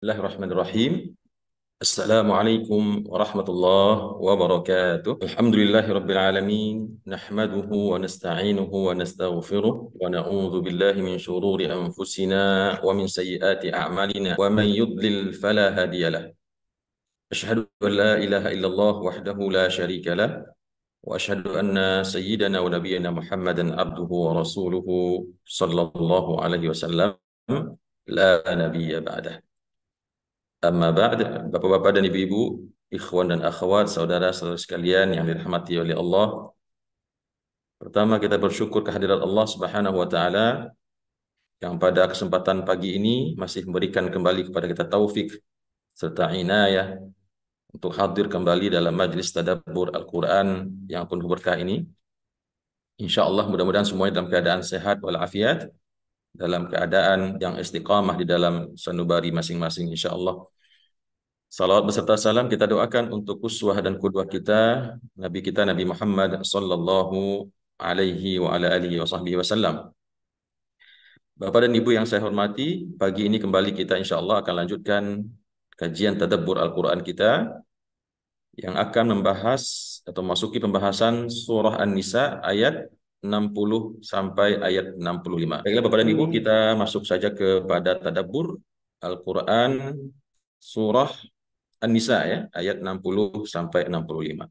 Bismillahirrahmanirrahim. Assalamualaikum warahmatullahi wabarakatuh. Alhamdulillahi rabbil alamin. Nahmaduhu wa nasta'inuhu wa nastaghfiruh. Wa na'udzu billahi min syururi anfusina wa min sayyiati a'malina. Wa man yudlil fala hadiyalah. Asyhadu an la ilaha illallah wahdahu la syarika lah. Wa asyhadu anna sayyidana wa nabiyyana Muhammadan abduhu wa rasuluhu sallallahu alaihi wasallam. La nabiyya ba'dah. Amma ba'd, Bapak-bapak dan Ibu-ibu, ikhwan dan akhwat, saudara-saudara sekalian yang dirahmati oleh Allah. Pertama, kita bersyukur kehadirat Allah Subhanahu wa taala yang pada kesempatan pagi ini masih memberikan kembali kepada kita taufik serta inayah untuk hadir kembali dalam majlis tadabbur Al-Qur'an yang penuh berkah ini. Insya Allah mudah-mudahan semuanya dalam keadaan sehat walafiat, dalam keadaan yang istiqamah di dalam sanubari masing-masing insya Allah. Salawat beserta salam kita doakan untuk uswah dan qudwah kita, Nabi kita Nabi Muhammad sallallahu alaihi wa ala alihi wa sahbihi wasallam. Bapak dan Ibu yang saya hormati, pagi ini kembali kita insya Allah akan lanjutkan kajian tadabbur Al-Quran kita yang akan membahas atau masuki pembahasan surah An-Nisa ayat 60 sampai ayat 65. Baiklah Bapak dan Ibu, kita masuk saja kepada tadabbur Al-Quran surah An-Nisa ya, ayat 60 sampai 65.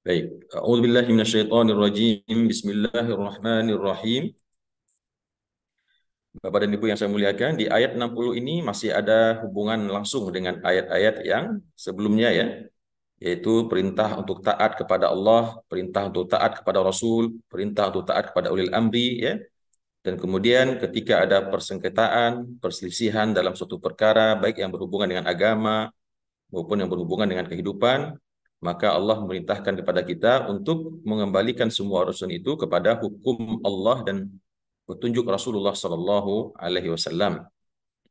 Baik. A'udzubillahi minasyaitonirrajim. Bismillahirrahmanirrahim. Bapak dan Ibu yang saya muliakan, di ayat 60 ini masih ada hubungan langsung dengan ayat-ayat yang sebelumnya ya, yaitu perintah untuk taat kepada Allah, perintah untuk taat kepada Rasul, perintah untuk taat kepada ulil amri ya. Dan kemudian ketika ada persengketaan, perselisihan dalam suatu perkara, baik yang berhubungan dengan agama maupun yang berhubungan dengan kehidupan, maka Allah memerintahkan kepada kita untuk mengembalikan semua urusan itu kepada hukum Allah dan petunjuk Rasulullah Sallallahu Alaihi Wasallam.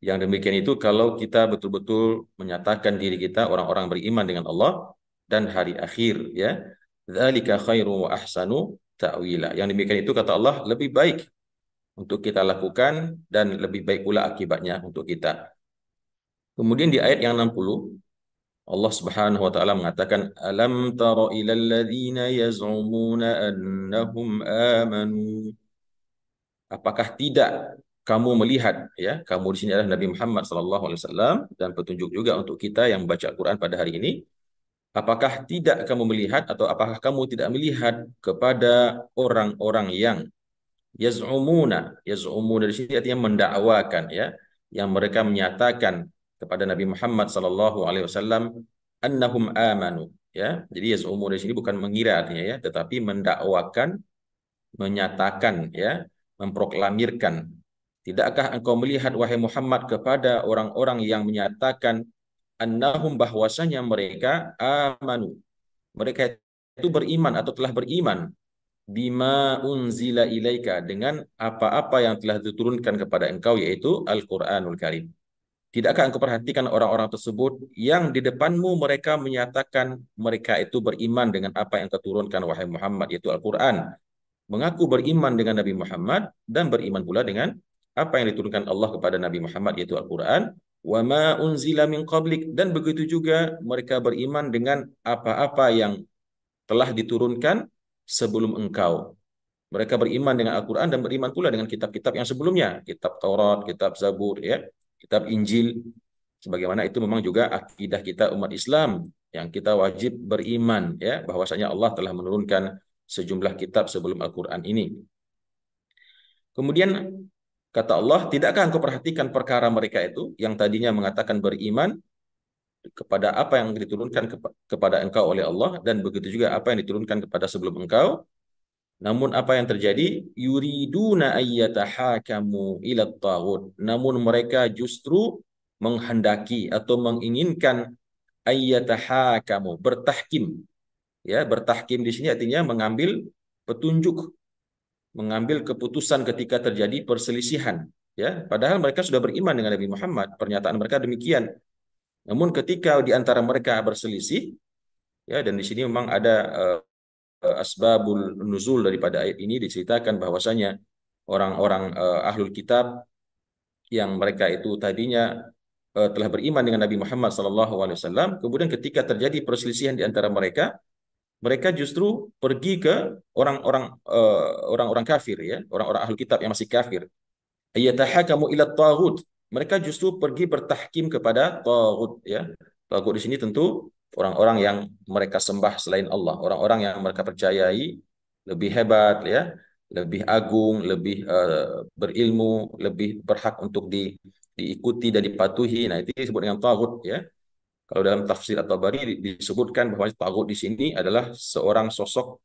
Yang demikian itu kalau kita betul-betul menyatakan diri kita orang-orang beriman dengan Allah dan hari akhir ya. Dzalika khairu wa ahsanu ta'wila. Yang demikian itu kata Allah lebih baik untuk kita lakukan dan lebih baik pula akibatnya untuk kita. Kemudian di ayat yang 60 Allah Subhanahu wa taala mengatakan alam tara ilal ladzina yaz'umuna annahum amanu. Apakah tidak kamu melihat ya, kamu di sini adalah Nabi Muhammad sallallahu alaihi wasallam dan petunjuk juga untuk kita yang membaca Al-Qur'an pada hari ini. Apakah tidak kamu melihat atau apakah kamu tidak melihat kepada orang-orang yang yaz'umuna di sini artinya mendakwakan ya, yang mereka menyatakan kepada Nabi Muhammad sallallahu alaihi wasallam annahum amanu ya. Jadi yaz'umu di sini bukan mengira artinya ya, tetapi mendakwakan, menyatakan ya, memproklamirkan. Tidakkah engkau melihat wahai Muhammad kepada orang-orang yang menyatakan annahum bahwasanya mereka amanu. Mereka itu beriman atau telah beriman bima unzila ilaika dengan apa-apa yang telah diturunkan kepada engkau yaitu Al-Qur'anul Karim. Tidakkah engkau perhatikan orang-orang tersebut yang di depanmu mereka menyatakan mereka itu beriman dengan apa yang keturunkan wahai Muhammad yaitu Al-Quran, mengaku beriman dengan Nabi Muhammad dan beriman pula dengan apa yang diturunkan Allah kepada Nabi Muhammad yaitu Al-Quran, wa ma unzila min qablik, dan begitu juga mereka beriman dengan apa-apa yang telah diturunkan sebelum engkau. Mereka beriman dengan Al-Quran dan beriman pula dengan kitab-kitab yang sebelumnya, kitab Taurat, kitab Zabur, ya, kitab Injil. Sebagaimana itu memang juga akidah kita umat Islam yang kita wajib beriman, ya, bahwasanya Allah telah menurunkan sejumlah kitab sebelum Al-Quran ini. Kemudian kata Allah, tidakkah engkau perhatikan perkara mereka itu yang tadinya mengatakan beriman kepada apa yang diturunkan kepada engkau oleh Allah dan begitu juga apa yang diturunkan kepada sebelum engkau. Namun apa yang terjadi? Yuriduna ayyatahakamu ila taghut. Namun mereka justru menghendaki atau menginginkan ayyatahakamu, bertahkim. Ya, bertahkim di sini artinya mengambil petunjuk, mengambil keputusan ketika terjadi perselisihan. Ya, padahal mereka sudah beriman dengan Nabi Muhammad. Pernyataan mereka demikian. Namun ketika di antara mereka berselisih, ya, dan di sini memang ada asbabul nuzul daripada ayat ini, diceritakan bahwasanya orang-orang ahlul kitab yang mereka itu tadinya telah beriman dengan Nabi Muhammad SAW, kemudian ketika terjadi perselisihan di antara mereka, mereka justru pergi ke orang-orang kafir, ya, orang-orang ahlul kitab yang masih kafir. Ayatahakamu ila taghut. Mereka justru pergi bertahkim kepada taghut, ya. Taghut di sini tentu orang-orang yang mereka sembah selain Allah, orang-orang yang mereka percayai lebih hebat, ya, lebih agung, lebih berilmu, lebih berhak untuk diikuti dan dipatuhi. Nah, itu disebut dengan taghut, ya. Kalau dalam tafsir At-Tabari disebutkan bahwa taghut di sini adalah seorang sosok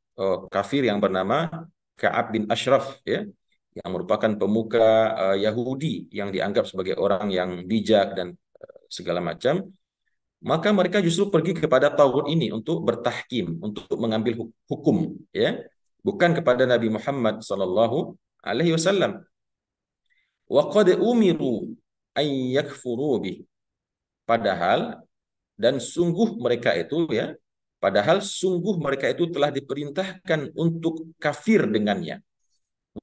kafir yang bernama Ka'ab bin Ashraf, ya, yang merupakan pemuka Yahudi yang dianggap sebagai orang yang bijak dan segala macam. Maka mereka justru pergi kepada taghut ini untuk bertahkim, untuk mengambil hukum, ya, bukan kepada Nabi Muhammad sallallahu alaihi wasallam. Wa qad umiru ay yakfuru bih. Padahal dan sungguh mereka itu, ya, padahal sungguh mereka itu telah diperintahkan untuk kafir dengannya,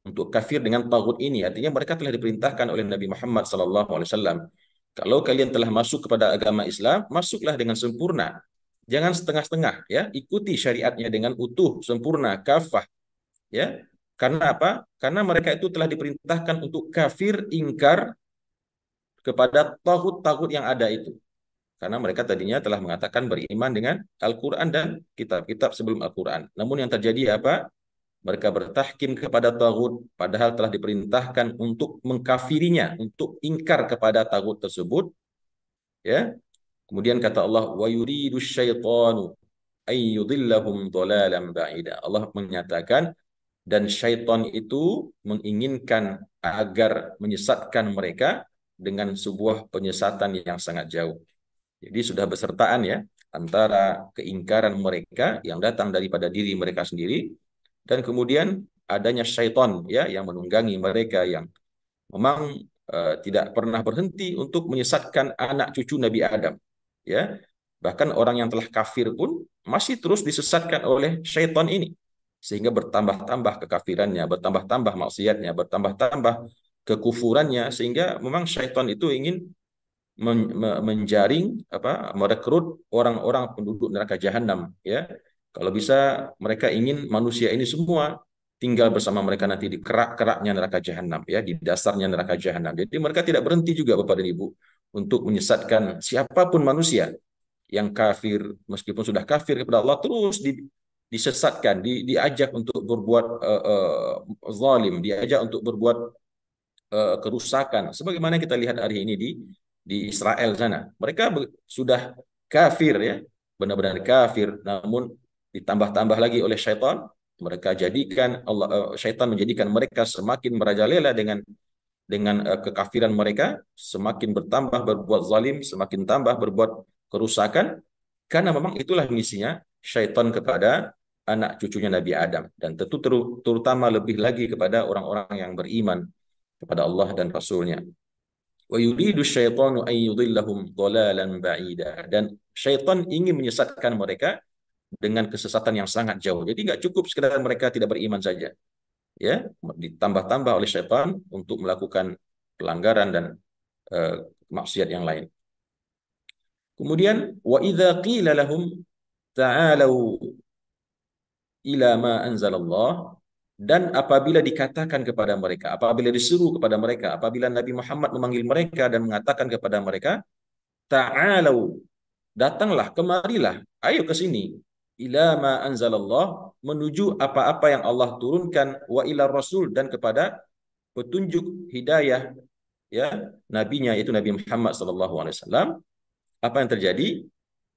untuk kafir dengan taghut ini. Artinya mereka telah diperintahkan oleh Nabi Muhammad SAW. Kalau kalian telah masuk kepada agama Islam, masuklah dengan sempurna. Jangan setengah-setengah, ya. Ikuti syariatnya dengan utuh, sempurna, kafah, ya. Karena apa? Karena mereka itu telah diperintahkan untuk kafir, ingkar kepada taghut-taghut yang ada itu. Karena mereka tadinya telah mengatakan beriman dengan Al-Quran dan kitab-kitab sebelum Al-Quran. Namun yang terjadi apa? Mereka bertahkim kepada taghut, padahal telah diperintahkan untuk mengkafirinya, untuk ingkar kepada taghut tersebut. Ya, kemudian kata Allah, wa yuridu syaitanu ayyudillahum dhalalan ba'ida. Allah menyatakan, dan syaitan itu menginginkan agar menyesatkan mereka dengan sebuah penyesatan yang sangat jauh. Jadi sudah besertaan, ya, antara keingkaran mereka yang datang daripada diri mereka sendiri, dan kemudian adanya syaitan, ya, yang menunggangi mereka, yang memang tidak pernah berhenti untuk menyesatkan anak cucu Nabi Adam, ya. Bahkan orang yang telah kafir pun masih terus disesatkan oleh syaitan ini, sehingga bertambah-tambah kekafirannya, bertambah-tambah maksiatnya, bertambah-tambah kekufurannya, sehingga memang syaitan itu ingin menjaring, merekrut orang-orang penduduk neraka jahanam, ya. Kalau bisa mereka ingin manusia ini semua tinggal bersama mereka nanti di kerak-keraknya neraka jahanam, ya, di dasarnya neraka jahanam. Jadi mereka tidak berhenti juga, Bapak dan Ibu, untuk menyesatkan siapapun manusia yang kafir, meskipun sudah kafir kepada Allah, terus disesatkan, diajak untuk berbuat zalim, diajak untuk berbuat kerusakan. Sebagaimana kita lihat hari ini di Israel sana. Mereka sudah kafir, ya, benar-benar kafir, namun ditambah-tambah lagi oleh syaitan. Mereka jadikan syaitan menjadikan mereka semakin merajalela dengan kekafiran mereka, semakin bertambah berbuat zalim, semakin tambah berbuat kerusakan, karena memang itulah misinya syaitan kepada anak cucunya Nabi Adam, dan tentu terutama lebih lagi kepada orang-orang yang beriman kepada Allah dan Rasulnya. Wa yuridu syaitanu an yudillahum dhalalan ba'ida. Dan syaitan ingin menyesatkan mereka dengan kesesatan yang sangat jauh. Jadi nggak cukup sekedar mereka tidak beriman saja, ya, ditambah-tambah oleh syaitan untuk melakukan pelanggaran dan maksiat yang lain. Kemudian wa idza qila lahum ta'alu ila ma anzalallah, dan apabila dikatakan kepada mereka, apabila disuruh kepada mereka, apabila Nabi Muhammad memanggil mereka dan mengatakan kepada mereka, ta'alu, datanglah, kemarilah, ayo ke sini, ila ma anzalallah, menuju apa-apa yang Allah turunkan, wa ila rasul, dan kepada petunjuk hidayah, ya, nabinya, yaitu Nabi Muhammad SAW. Apa yang terjadi?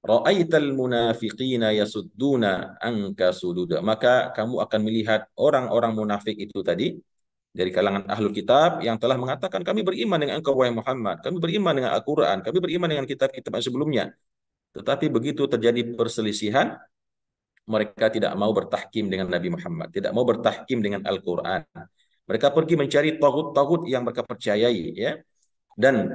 Ra'aital munafiqina yasudduna anka sududa. Maka kamu akan melihat orang-orang munafik itu tadi dari kalangan ahlul kitab yang telah mengatakan kami beriman dengan engkau wahai Muhammad, kami beriman dengan Al-Qur'an, kami beriman dengan kitab-kitab yang sebelumnya. Tetapi begitu terjadi perselisihan, mereka tidak mau bertahkim dengan Nabi Muhammad, tidak mau bertahkim dengan Al-Qur'an. Mereka pergi mencari tagut-tagut yang mereka percayai, ya. Dan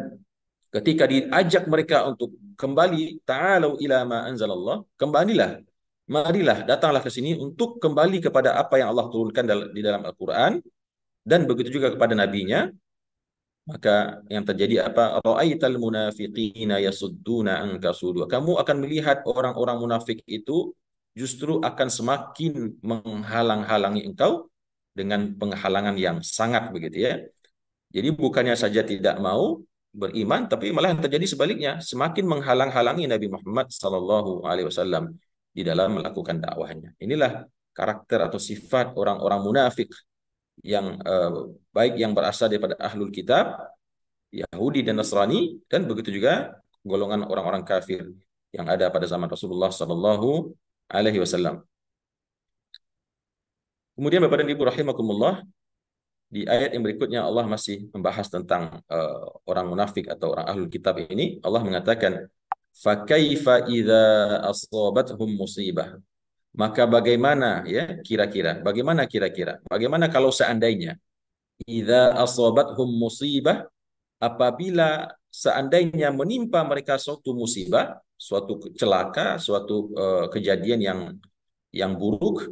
Ketika diajak mereka untuk kembali, ta'alu ila ma anzalallah, kembalilah, marilah, datanglah ke sini untuk kembali kepada apa yang Allah turunkan di dalam Al-Quran, dan begitu juga kepada nabinya. Maka yang terjadi apa? Ra'aital munafiqina yasudduna anka sudua. Kamu akan melihat orang-orang munafik itu justru akan semakin menghalang-halangi engkau dengan penghalangan yang sangat begitu ya. Jadi bukannya saja tidak mau beriman, tapi malah yang terjadi sebaliknya, semakin menghalang-halangi Nabi Muhammad SAW di dalam melakukan dakwahnya. Inilah karakter atau sifat orang-orang munafik yang baik yang berasal daripada ahlul kitab, Yahudi dan Nasrani, dan begitu juga golongan orang-orang kafir yang ada pada zaman Rasulullah SAW. Kemudian Bapak dan Ibu rahimakumullah, di ayat yang berikutnya Allah masih membahas tentang orang munafik atau orang ahlul kitab ini. Allah mengatakan, "Fakaifa idza asabathum musibah?" Maka bagaimana ya kira-kira? Bagaimana kira-kira? Bagaimana kalau seandainya idza asabathum musibah, apabila seandainya menimpa mereka suatu musibah, suatu celaka, suatu kejadian yang buruk,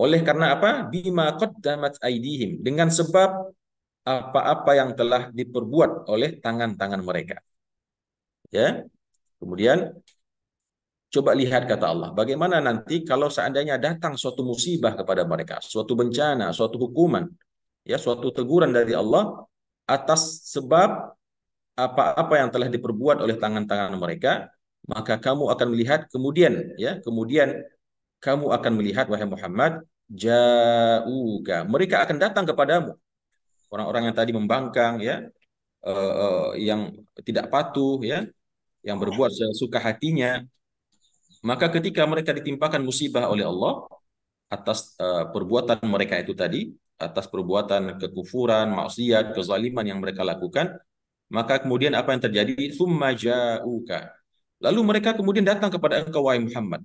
oleh karena apa? Bima qaddamat aidihim, dengan sebab apa-apa yang telah diperbuat oleh tangan-tangan mereka. Ya. Kemudian coba lihat kata Allah, bagaimana nanti kalau seandainya datang suatu musibah kepada mereka, suatu bencana, suatu hukuman, ya, suatu teguran dari Allah atas sebab apa-apa yang telah diperbuat oleh tangan-tangan mereka, maka kamu akan melihat kemudian, ya, kemudian kamu akan melihat wahai Muhammad, ja'uka, mereka akan datang kepadamu, orang-orang yang tadi membangkang, ya, yang tidak patuh, ya, yang berbuat sesuka hatinya. Maka ketika mereka ditimpakan musibah oleh Allah atas perbuatan mereka itu tadi, atas perbuatan kekufuran, maksiat, kezaliman yang mereka lakukan, maka kemudian apa yang terjadi? Tsumma ja'uka. Lalu mereka kemudian datang kepada engkau wahai Muhammad.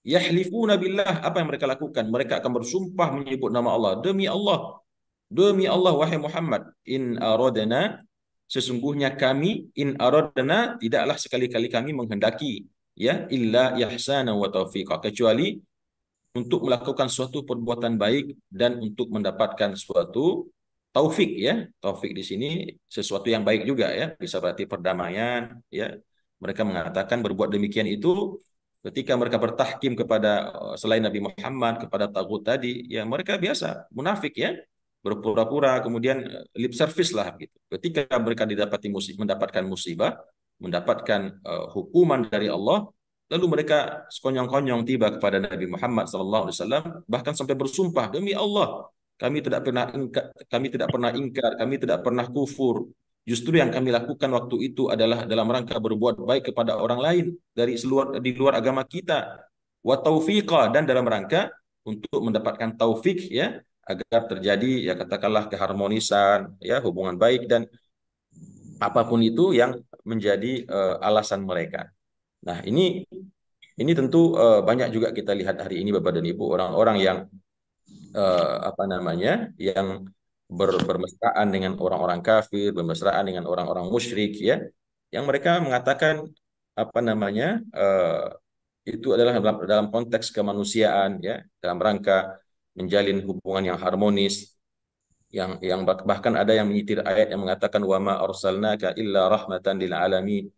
Yahlifuna billah, apa yang mereka lakukan? Mereka akan bersumpah menyebut nama Allah. Demi Allah wahai Muhammad, in aradna, sesungguhnya kami, in aradna, tidaklah sekali-kali kami menghendaki, ya, illa ihsana wa taufiqa, kecuali untuk melakukan suatu perbuatan baik dan untuk mendapatkan suatu taufik, ya. Taufik di sini sesuatu yang baik juga, ya, bisa berarti perdamaian, ya. Mereka mengatakan berbuat demikian itu ketika mereka bertahkim kepada selain Nabi Muhammad, kepada tagut tadi, ya mereka biasa munafik, ya, berpura-pura, kemudian lip service lah gitu. Ketika mereka mendapatkan musibah, mendapatkan hukuman dari Allah, lalu mereka sekonyong-konyong tiba kepada Nabi Muhammad SAW, bahkan sampai bersumpah, demi Allah, kami tidak pernah ingkar, kami tidak pernah kufur. Justru yang kami lakukan waktu itu adalah dalam rangka berbuat baik kepada orang lain di luar agama kita. Wa taufiqa, dan dalam rangka untuk mendapatkan taufik, ya, agar terjadi, ya, katakanlah keharmonisan, ya, hubungan baik dan apapun itu yang menjadi alasan mereka. Nah, ini tentu banyak juga kita lihat hari ini Bapak dan Ibu, orang-orang yang apa namanya, yang bermesraan dengan orang-orang kafir, bermesraan dengan orang-orang musyrik, ya, yang mereka mengatakan apa namanya, itu adalah dalam konteks kemanusiaan, ya, dalam rangka menjalin hubungan yang harmonis, yang bahkan ada yang menyitir ayat yang mengatakan wa ma arsalnaka illa rahmatan lil alamin,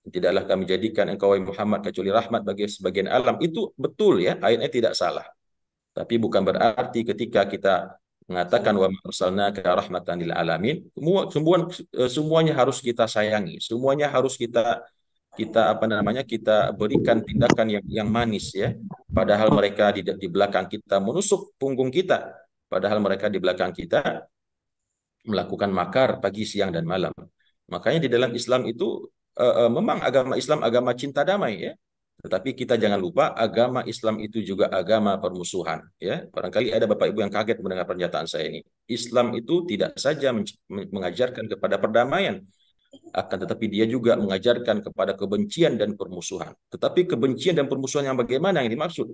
tidaklah kami jadikan engkau wahai Muhammad kecuali rahmat bagi sebagian alam. Itu betul, ya, ayatnya tidak salah. Tapi bukan berarti ketika kita mengatakan wa ma arsalnaka rahmatan lil alamin, semuanya harus kita sayangi, semuanya harus kita kita apa namanya kita berikan tindakan yang manis, ya. Padahal mereka di belakang kita menusuk punggung kita, padahal mereka di belakang kita melakukan makar pagi, siang, dan malam. Makanya di dalam Islam itu memang agama Islam agama cinta damai, ya. Tetapi kita jangan lupa agama Islam itu juga agama permusuhan, ya. Barangkali ada Bapak Ibu yang kaget mendengar pernyataan saya ini. Islam itu tidak saja mengajarkan kepada perdamaian, akan tetapi dia juga mengajarkan kepada kebencian dan permusuhan. Tetapi kebencian dan permusuhan yang bagaimana yang dimaksud?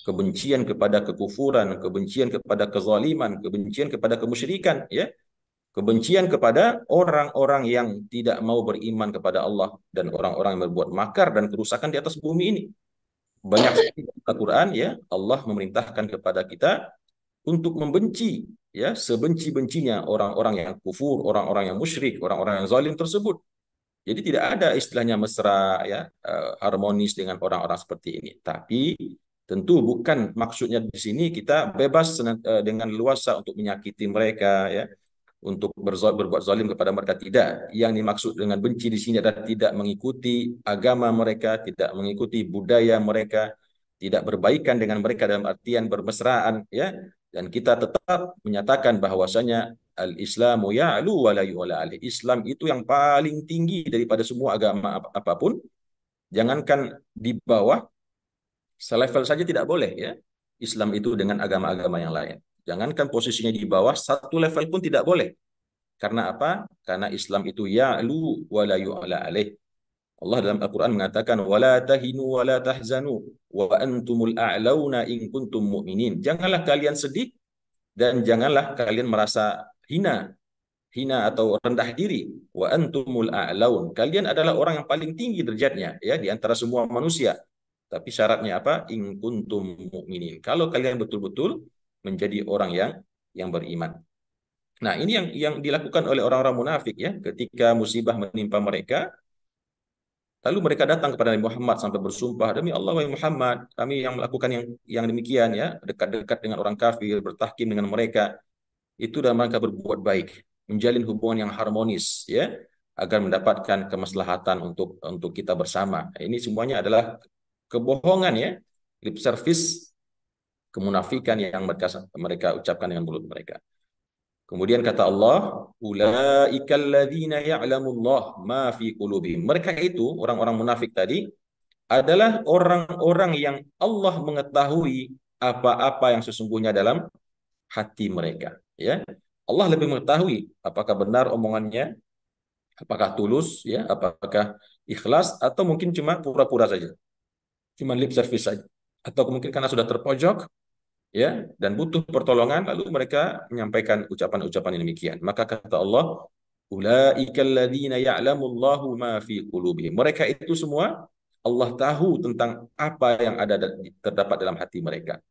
Kebencian kepada kekufuran, kebencian kepada kezaliman, kebencian kepada kemusyrikan, ya. Kebencian kepada orang-orang yang tidak mau beriman kepada Allah dan orang-orang yang berbuat makar dan kerusakan di atas bumi ini. Banyak sekali dalam Al-Quran ya Allah memerintahkan kepada kita untuk membenci ya sebenci-bencinya orang-orang yang kufur, orang-orang yang musyrik, orang-orang yang zalim tersebut. Jadi tidak ada istilahnya mesra ya harmonis dengan orang-orang seperti ini. Tapi tentu bukan maksudnya di sini kita bebas dengan luasa untuk menyakiti mereka ya, untuk berbuat zalim kepada mereka, tidak. Yang dimaksud dengan benci di sini adalah tidak mengikuti agama mereka, tidak mengikuti budaya mereka, tidak berbaikan dengan mereka dalam artian bermesraan ya. Dan kita tetap menyatakan bahwasanya al-Islamu ya'lu wa la yu'la alaih. Islam itu yang paling tinggi daripada semua agama apapun. Jangankan di bawah, selevel saja tidak boleh ya. Islam itu dengan agama-agama yang lain. Jangankan posisinya di bawah, satu level pun tidak boleh. Karena apa? Karena Islam itu ya'lu wa la yu'la alaih. Allah dalam Al-Quran mengatakan wala tahinu wala tahzanu wa antumul a'launa in kuntum mu'minin. Janganlah kalian sedih dan janganlah kalian merasa hina atau rendah diri. Wa antumul a'laun. Kalian adalah orang yang paling tinggi derajatnya ya di antara semua manusia. Tapi syaratnya apa? In kuntum mu'minin. Kalau kalian betul-betul menjadi orang yang beriman. Nah, ini yang dilakukan oleh orang-orang munafik ya, ketika musibah menimpa mereka, lalu mereka datang kepada Nabi Muhammad sampai bersumpah, demi Allah wahai Muhammad, kami yang melakukan yang demikian ya, dekat-dekat dengan orang kafir, bertahkim dengan mereka, itu dalam rangka berbuat baik, menjalin hubungan yang harmonis ya, agar mendapatkan kemaslahatan untuk kita bersama. Ini semuanya adalah kebohongan ya, lip service, kemunafikan yang mereka ucapkan dengan mulut mereka. Kemudian kata Allah, ulaikal ladzina ya'lamullah ma fi qulubihim. Mereka itu orang-orang munafik tadi adalah orang-orang yang Allah mengetahui apa-apa yang sesungguhnya dalam hati mereka, ya. Allah lebih mengetahui apakah benar omongannya, apakah tulus, ya, apakah ikhlas atau mungkin cuma pura-pura saja. Cuma lip service saja. Atau mungkin karena sudah terpojok ya dan butuh pertolongan lalu mereka menyampaikan ucapan-ucapan yang demikian. Maka kata Allah, ulaikal ladzina ya'lamullahu ma fi qulubihim. Mereka itu semua Allah tahu tentang apa yang terdapat dalam hati mereka.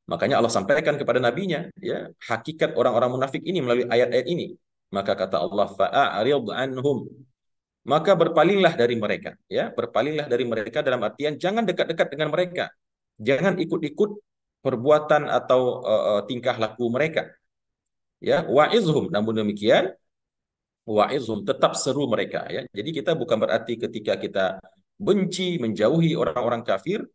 Makanya Allah sampaikan kepada nabinya ya hakikat orang-orang munafik ini melalui ayat-ayat ini. Maka kata Allah, fa'arid anhum. Maka berpalinglah dari mereka ya, berpalinglah dari mereka dalam artian jangan dekat-dekat dengan mereka. Jangan ikut-ikut perbuatan atau tingkah laku mereka. Ya, wa'izhum. Namun demikian, wa'izhum tetap seru mereka. Ya, jadi kita bukan berarti ketika kita benci, menjauhi orang-orang kafir,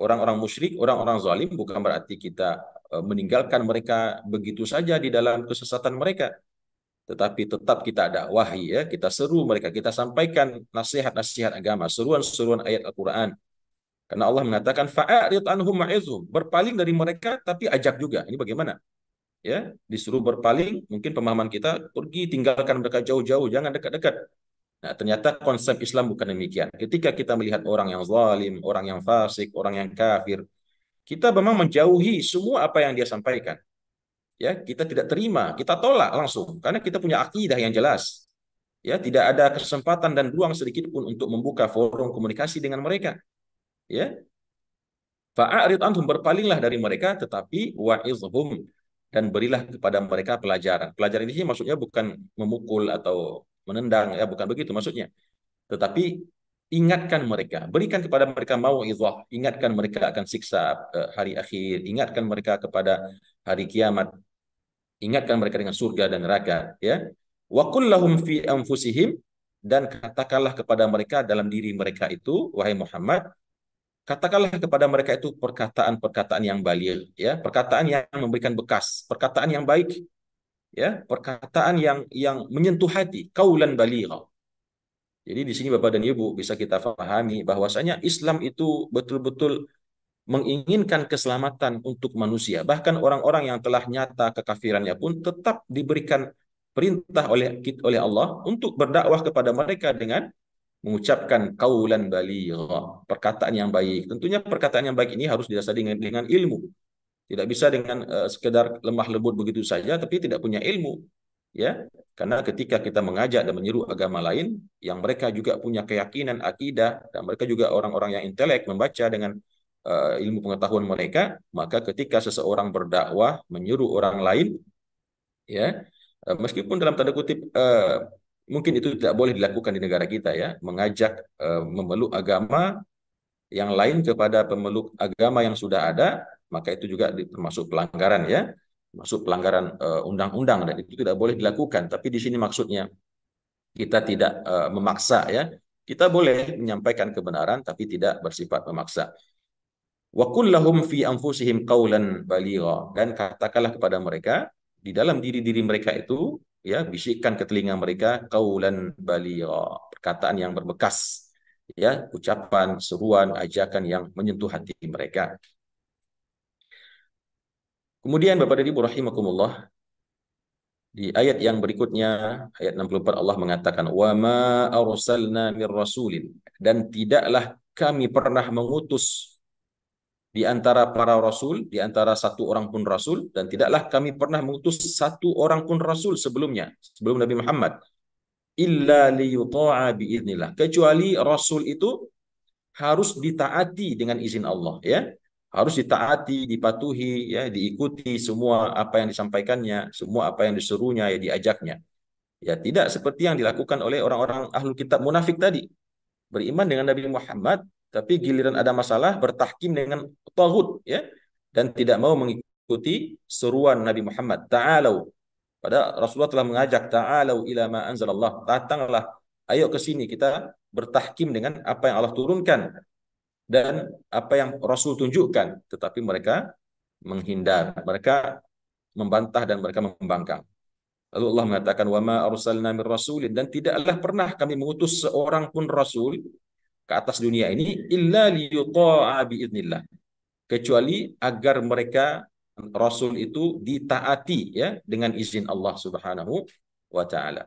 orang-orang musyrik, orang-orang zalim, bukan berarti kita meninggalkan mereka begitu saja di dalam kesesatan mereka. Tetapi tetap kita dakwahi ya, kita seru mereka, kita sampaikan nasihat-nasihat agama, seruan-seruan ayat Al-Quran. Karena Allah mengatakan fa'arid anhum ma'izhum, berpaling dari mereka tapi ajak juga. Ini bagaimana? Ya, disuruh berpaling, mungkin pemahaman kita pergi tinggalkan mereka jauh-jauh, jangan dekat-dekat. Nah, ternyata konsep Islam bukan demikian. Ketika kita melihat orang yang zalim, orang yang fasik, orang yang kafir, kita memang menjauhi semua apa yang dia sampaikan. Ya, kita tidak terima, kita tolak langsung karena kita punya akidah yang jelas. Ya, tidak ada kesempatan dan ruang sedikit pun untuk membuka forum komunikasi dengan mereka. Ya, fa'arid anhum, berpalinglah dari mereka, tetapi wa'izhum, dan berilah kepada mereka pelajaran. Pelajaran ini maksudnya bukan memukul atau menendang, ya bukan begitu maksudnya. Tetapi ingatkan mereka, berikan kepada mereka mau'izah, ingatkan mereka akan siksa hari akhir, ingatkan mereka kepada hari kiamat, ingatkan mereka dengan surga dan neraka, ya. Wa qul lahum fi anfusihim, dan katakanlah kepada mereka dalam diri mereka itu, wahai Muhammad, katakanlah kepada mereka itu perkataan-perkataan yang baligh, ya, perkataan yang memberikan bekas, perkataan yang baik, ya, perkataan yang menyentuh hati, qaulan baligha. Jadi di sini Bapak dan Ibu bisa kita pahami bahwasanya Islam itu betul-betul menginginkan keselamatan untuk manusia. Bahkan orang-orang yang telah nyata kekafirannya pun tetap diberikan perintah oleh Allah untuk berdakwah kepada mereka dengan mengucapkan qaulan baligha, perkataan yang baik. Tentunya perkataan yang baik ini harus didasari dengan ilmu. Tidak bisa dengan sekedar lemah lembut begitu saja, tapi tidak punya ilmu. Ya, karena ketika kita mengajak dan menyeru agama lain, yang mereka juga punya keyakinan, akidah, dan mereka juga orang-orang yang intelek, membaca dengan ilmu pengetahuan mereka, maka ketika seseorang berdakwah, menyeru orang lain, ya, meskipun dalam tanda kutip mungkin itu tidak boleh dilakukan di negara kita ya, mengajak memeluk agama yang lain kepada pemeluk agama yang sudah ada, maka itu juga termasuk pelanggaran ya, masuk pelanggaran undang-undang, dan itu tidak boleh dilakukan. Tapi di sini maksudnya kita tidak memaksa ya. Kita boleh menyampaikan kebenaran tapi tidak bersifat memaksa. Wa kullahum fi anfusihim qawlan baligha, dan katakanlah kepada mereka di dalam diri-diri mereka itu, ya, bisikkan ke telinga mereka qawlan baligha, perkataan yang berbekas, ya, ucapan, seruan, ajakan yang menyentuh hati mereka. Kemudian Bapak dan Ibu rahimakumullah, di ayat yang berikutnya, ayat 64, Allah mengatakan, "Wa ma arsalna mir rasulin," dan tidaklah kami pernah mengutus di antara para rasul, di antara satu orang pun rasul, dan tidaklah kami pernah mengutus satu orang pun rasul sebelumnya, sebelum Nabi Muhammad, illa liyuta'a biiznillah, kecuali rasul itu harus ditaati dengan izin Allah, ya. Harus ditaati, dipatuhi, ya, diikuti semua apa yang disampaikannya, semua apa yang diserunya, ya, diajaknya. Ya, tidak seperti yang dilakukan oleh orang-orang ahlul kitab munafik tadi. Beriman dengan Nabi Muhammad, tapi giliran ada masalah bertahkim dengan taghut, ya, dan tidak mau mengikuti seruan Nabi Muhammad. Ta'alau. Pada Rasulullah telah mengajak, ta'alau ila ma anzalallah. Datanglah, ayo ke sini kita bertahkim dengan apa yang Allah turunkan dan apa yang Rasul tunjukkan, tetapi mereka menghindar, mereka membantah dan mereka membangkang. Lalu Allah mengatakan, wa ma arsalna mir rasulin, dan tidaklah pernah kami mengutus seorang pun rasul ke atas dunia ini illa liyuta'a biiznillah, kecuali agar mereka rasul itu ditaati, ya, dengan izin Allah Subhanahu wa taala.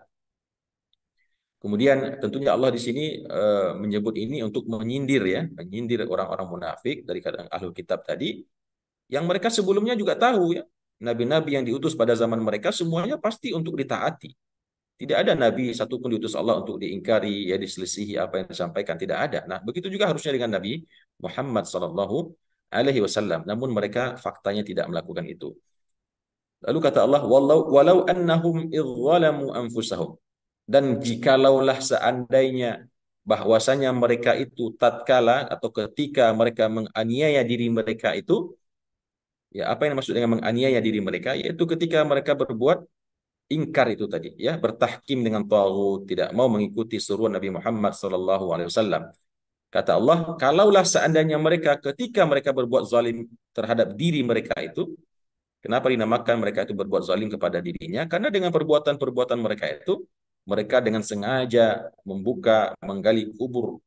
Kemudian tentunya Allah di sini menyebut ini untuk menyindir, ya, menyindir orang-orang munafik dari kalangan ahlul kitab tadi, yang mereka sebelumnya juga tahu, ya, nabi-nabi yang diutus pada zaman mereka semuanya pasti untuk ditaati. Tidak ada nabi satupun diutus Allah untuk diingkari, ya, diselisihi apa yang disampaikan, tidak ada. Nah, begitu juga harusnya dengan Nabi Muhammad sallallahu alaihi wasallam. Namun mereka faktanya tidak melakukan itu. Lalu kata Allah, walau annahum idzalamu anfusahum, dan jikalaulah seandainya bahwasanya mereka itu tatkala atau ketika mereka menganiaya diri mereka itu, ya, apa yang maksud dengan menganiaya diri mereka, yaitu ketika mereka berbuat ingkar itu tadi, ya, bertahkim dengan taghut, tidak mau mengikuti seruan Nabi Muhammad sallallahu alaihi wasallam. Kata Allah, kalaulah seandainya mereka ketika mereka berbuat zalim terhadap diri mereka itu, kenapa dinamakan mereka itu berbuat zalim kepada dirinya? Karena dengan perbuatan-perbuatan mereka itu, mereka dengan sengaja membuka, menggali kubur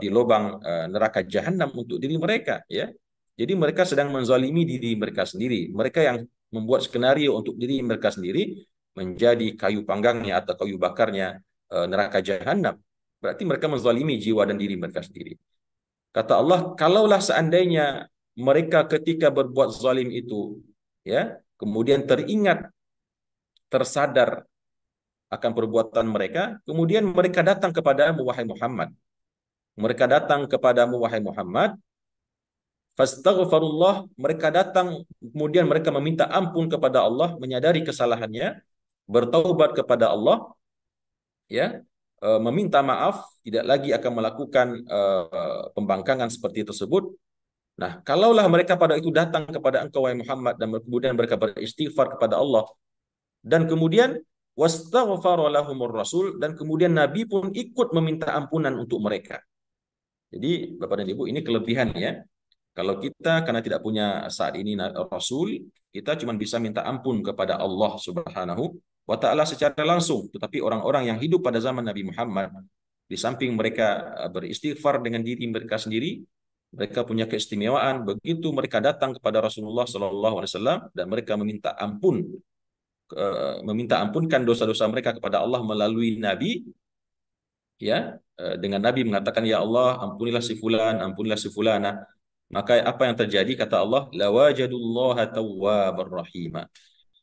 di lubang neraka jahanam untuk diri mereka, ya. Jadi mereka sedang menzalimi diri mereka sendiri. Mereka yang membuat skenario untuk diri mereka sendiri menjadi kayu panggangnya atau kayu bakarnya neraka jahanam. Berarti mereka menzalimi jiwa dan diri mereka sendiri. Kata Allah, kalaulah seandainya mereka ketika berbuat zalim itu, ya, kemudian teringat, tersadar akan perbuatan mereka, kemudian mereka datang kepadamu wahai Muhammad. Mereka datang kepadamu wahai Muhammad, fastaghfirullah, mereka datang kemudian mereka meminta ampun kepada Allah, menyadari kesalahannya, bertaubat kepada Allah, ya, meminta maaf, tidak lagi akan melakukan pembangkangan seperti tersebut. Nah, kalaulah mereka pada itu datang kepada engkau wahai Muhammad dan kemudian mereka beristighfar kepada Allah, dan kemudian wastaghfara lahumur rasul, dan kemudian Nabi pun ikut meminta ampunan untuk mereka. Jadi Bapak dan Ibu, ini kelebihan, ya. Kalau kita karena tidak punya saat ini Rasul, kita cuma bisa minta ampun kepada Allah Subhanahu wa taala secara langsung. Tetapi orang-orang yang hidup pada zaman Nabi Muhammad, di samping mereka beristighfar dengan diri mereka sendiri, mereka punya keistimewaan. Begitu mereka datang kepada Rasulullah Sallallahu Alaihi Wasallam dan mereka meminta ampun, meminta ampunkan dosa-dosa mereka kepada Allah melalui Nabi, ya, dengan Nabi mengatakan, ya Allah, ampunilah si fulan, ampunilah si fulana, Maka apa yang terjadi kata Allah, lawajadullaha tawwabar rahima.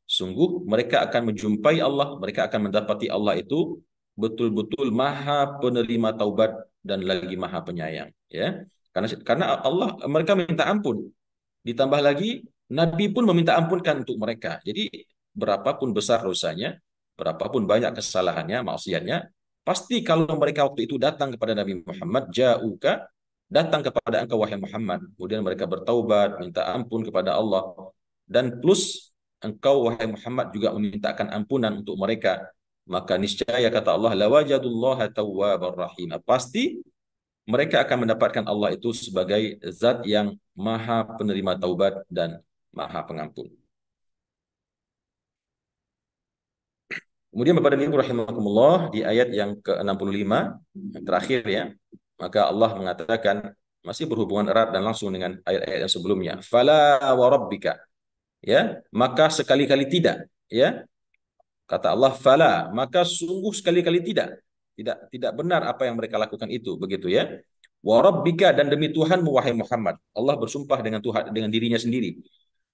Sungguh mereka akan menjumpai Allah, mereka akan mendapati Allah itu betul-betul Maha penerima taubat dan lagi Maha penyayang, ya. Karena Allah mereka minta ampun. Ditambah lagi Nabi pun meminta ampunkan untuk mereka. Jadi berapapun besar dosanya, berapapun banyak kesalahannya, maksiatnya, pasti kalau mereka waktu itu datang kepada Nabi Muhammad, ja'uka, datang kepada engkau wahai Muhammad, kemudian mereka bertaubat, minta ampun kepada Allah, dan plus engkau wahai Muhammad juga memintakan ampunan untuk mereka, maka niscaya kata Allah, lawajadullaha tawwabar rahim. Pasti mereka akan mendapatkan Allah itu sebagai zat yang maha penerima taubat dan maha pengampun. Kemudian Bapak dan Ibu rahimakumullah, di ayat yang ke-65 yang terakhir ya, maka Allah mengatakan masih berhubungan erat dan langsung dengan ayat-ayat yang sebelumnya. Fala wa rabbika, ya, maka sekali-kali tidak, ya. Kata Allah, fala, maka sungguh sekali-kali tidak. Tidak benar apa yang mereka lakukan itu, begitu ya. Wa rabbika, dan demi Tuhanmu wahai Muhammad. Allah bersumpah dengan Tuhan, dengan dirinya sendiri.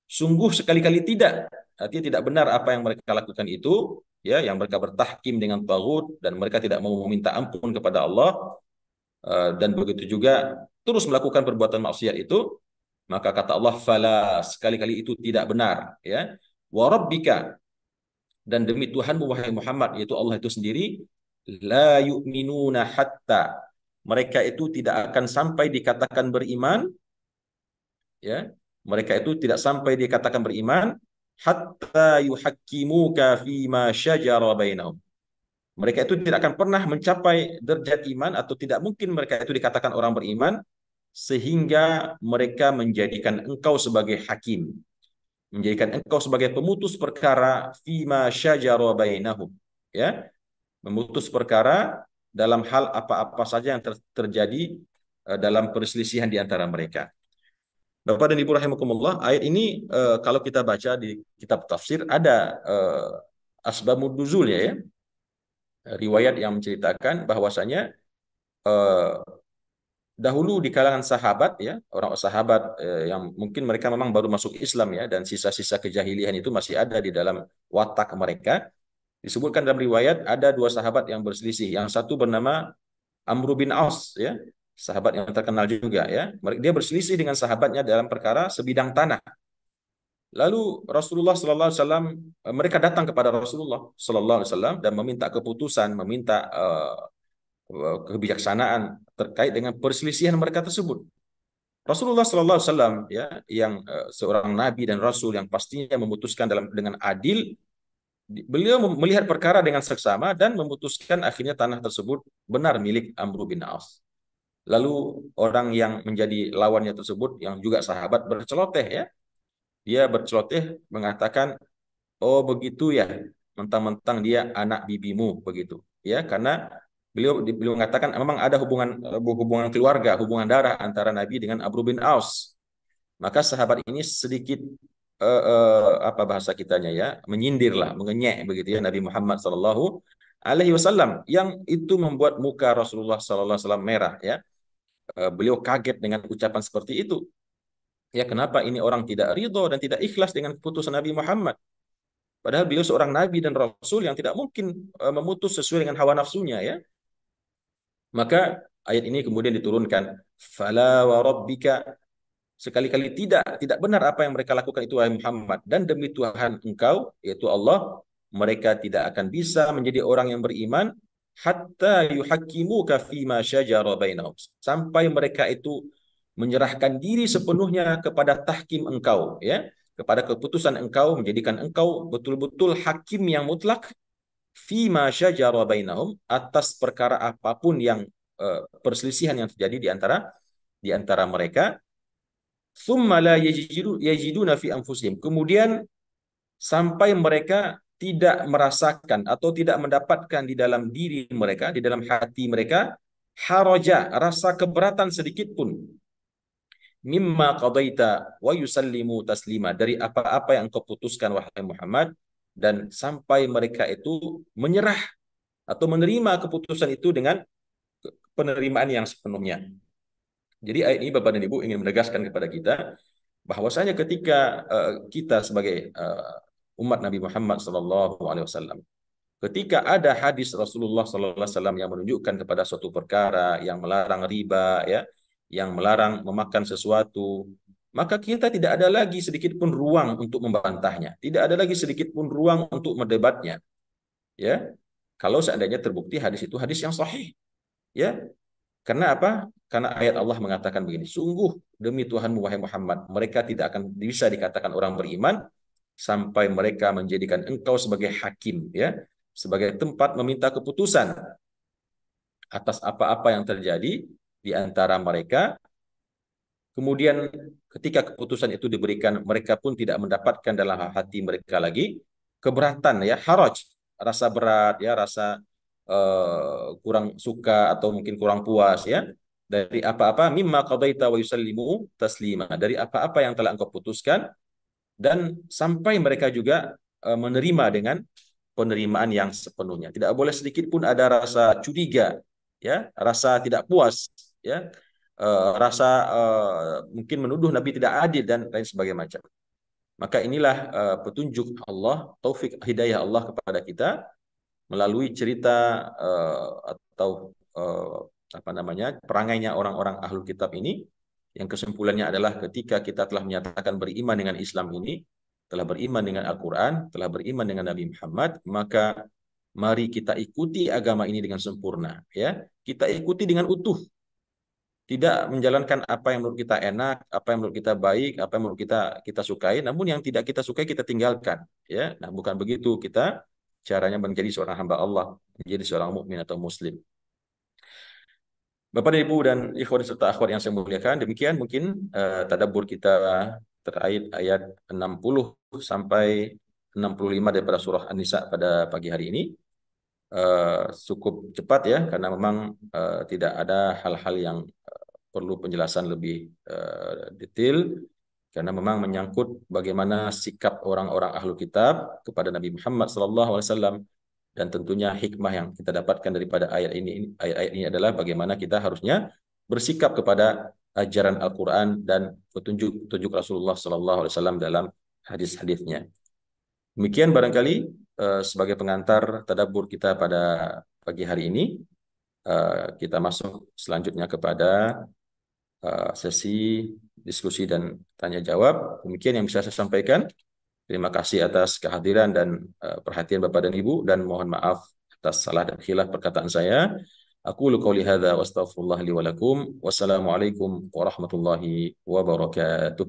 Sungguh sekali-kali tidak. Artinya tidak benar apa yang mereka lakukan itu, ya, yang mereka bertahkim dengan tagut dan mereka tidak mau meminta ampun kepada Allah, dan begitu juga terus melakukan perbuatan maksiat itu, maka kata Allah, fala, sekali-kali itu tidak benar, ya. Wa rabbika, dan demi Tuhanmu wahai Muhammad, yaitu Allah itu sendiri, la yu'minuna hatta, mereka itu tidak akan sampai dikatakan beriman, ya, mereka itu tidak sampai dikatakan beriman hatta yuhakkimuka fima syajara bainahum, mereka itu tidak akan pernah mencapai derajat iman, atau tidak mungkin mereka itu dikatakan orang beriman sehingga mereka menjadikan engkau sebagai hakim, menjadikan engkau sebagai pemutus perkara fima syajara bainahum, ya, memutus perkara dalam hal apa-apa saja yang terjadi dalam perselisihan di antara mereka. Bapak dan Ibu rahimakumullah, ayat ini kalau kita baca di kitab tafsir ada asbabun nuzulnya, ya, riwayat yang menceritakan bahwasanya eh, dahulu di kalangan sahabat, ya, orang sahabat yang mungkin mereka memang baru masuk Islam, ya, dan sisa-sisa kejahilian itu masih ada di dalam watak mereka. Disebutkan dalam riwayat ada dua sahabat yang berselisih. Yang satu bernama Amr bin Aus, ya, sahabat yang terkenal juga, ya. Dia berselisih dengan sahabatnya dalam perkara sebidang tanah. Lalu Rasulullah Sallallahu Alaihi Wasallam, mereka datang kepada Rasulullah Sallallahu Alaihi Wasallam dan meminta keputusan, meminta kebijaksanaan terkait dengan perselisihan mereka tersebut. Rasulullah Sallallahu Alaihi Wasallam, ya, yang seorang nabi dan rasul yang pastinya memutuskan dengan adil, beliau melihat perkara dengan seksama dan memutuskan akhirnya tanah tersebut benar milik Amr bin Aus. Lalu orang yang menjadi lawannya tersebut yang juga sahabat berceloteh, ya, dia berceloteh mengatakan, oh begitu ya, mentang-mentang dia anak bibimu, begitu, ya, karena beliau mengatakan memang ada hubungan keluarga, hubungan darah antara Nabi dengan Amr bin Aus. Maka sahabat ini sedikit apa bahasa kitanya, ya, menyindirlah, mengenyek begitu, ya, Nabi Muhammad Sallallahu Alaihi Wasallam, yang itu membuat muka Rasulullah Sallallahu Alaihi Wasallam merah, ya. Beliau kaget dengan ucapan seperti itu. Ya, kenapa ini orang tidak ridho dan tidak ikhlas dengan keputusan Nabi Muhammad? Padahal beliau seorang nabi dan rasul yang tidak mungkin memutus sesuai dengan hawa nafsunya, ya. Maka ayat ini kemudian diturunkan, fala wa rabbika, sekali-kali tidak benar apa yang mereka lakukan itu wahai Muhammad, dan demi Tuhan engkau yaitu Allah, mereka tidak akan bisa menjadi orang yang beriman hatta yuhakkimuka fima syajara bainahum, sampai mereka itu menyerahkan diri sepenuhnya kepada tahkim engkau, ya, kepada keputusan engkau, menjadikan engkau betul-betul hakim yang mutlak fima syajara bainahum, atas perkara apapun yang perselisihan yang terjadi di antara mereka. Thumma la yajiduna fi anfusihim, kemudian sampai mereka tidak merasakan atau tidak mendapatkan di dalam diri mereka, di dalam hati mereka, haraja, rasa keberatan sedikit pun, mimma qadaita wa yusallimu taslima, dari apa-apa yang engkau putuskan wahai Muhammad, dan sampai mereka itu menyerah atau menerima keputusan itu dengan penerimaan yang sepenuhnya. Jadi ayat ini Bapak dan Ibu ingin menegaskan kepada kita bahwasanya ketika kita sebagai umat Nabi Muhammad SAW, ketika ada hadis Rasulullah SAW yang menunjukkan kepada suatu perkara yang melarang riba, ya, yang melarang memakan sesuatu, maka kita tidak ada lagi sedikit pun ruang untuk membantahnya, tidak ada lagi sedikit pun ruang untuk mendebatnya, ya. Kalau seandainya terbukti hadis itu hadis yang sahih, ya. Karena apa? Karena ayat Allah mengatakan begini, sungguh demi Tuhanmu wahai Muhammad, mereka tidak akan bisa dikatakan orang beriman sampai mereka menjadikan engkau sebagai hakim, ya, sebagai tempat meminta keputusan atas apa-apa yang terjadi di antara mereka. Kemudian ketika keputusan itu diberikan, mereka pun tidak mendapatkan dalam hati mereka lagi keberatan, ya, haraj, rasa berat, ya, rasa kurang suka atau mungkin kurang puas, ya, dari apa-apa mimma qadaita wa yusallimu taslima, dari apa-apa yang telah engkau putuskan, dan sampai mereka juga menerima dengan penerimaan yang sepenuhnya. Tidak boleh sedikit pun ada rasa curiga, ya, rasa tidak puas, ya, rasa mungkin menuduh Nabi tidak adil dan lain sebagainya macam. Maka inilah petunjuk Allah, taufik hidayah Allah kepada kita melalui cerita atau apa namanya, perangainya orang-orang ahlul kitab ini, yang kesimpulannya adalah ketika kita telah menyatakan beriman dengan Islam ini, telah beriman dengan Al-Quran, telah beriman dengan Nabi Muhammad, maka mari kita ikuti agama ini dengan sempurna, ya. Kita ikuti dengan utuh, tidak menjalankan apa yang menurut kita enak, apa yang menurut kita baik, apa yang menurut kita sukai, namun yang tidak kita sukai kita tinggalkan, ya. Nah, bukan begitu kita caranya menjadi seorang hamba Allah, menjadi seorang mukmin atau muslim. Bapak dan Ibu dan ikhwan serta akhwat yang saya muliakan, demikian mungkin tadabbur kita terkait ayat 60 sampai 65 daripada surah An-Nisa pada pagi hari ini. Cukup cepat, ya, karena memang tidak ada hal-hal yang perlu penjelasan lebih detail, karena memang menyangkut bagaimana sikap orang-orang ahlu kitab kepada Nabi Muhammad SAW, dan tentunya hikmah yang kita dapatkan daripada ayat ini adalah bagaimana kita harusnya bersikap kepada ajaran Al-Quran dan petunjuk Rasulullah SAW dalam hadis-hadisnya. Demikian barangkali sebagai pengantar tadabbur kita pada pagi hari ini. Kita masuk selanjutnya kepada sesi diskusi dan tanya jawab. Demikian yang bisa saya sampaikan. Terima kasih atas kehadiran dan perhatian Bapak dan Ibu, dan mohon maaf atas salah dan khilaf perkataan saya. Aku qouli hadza wa astaghfirullah li wa lakum. Wassalamualaikum warahmatullahi wabarakatuh.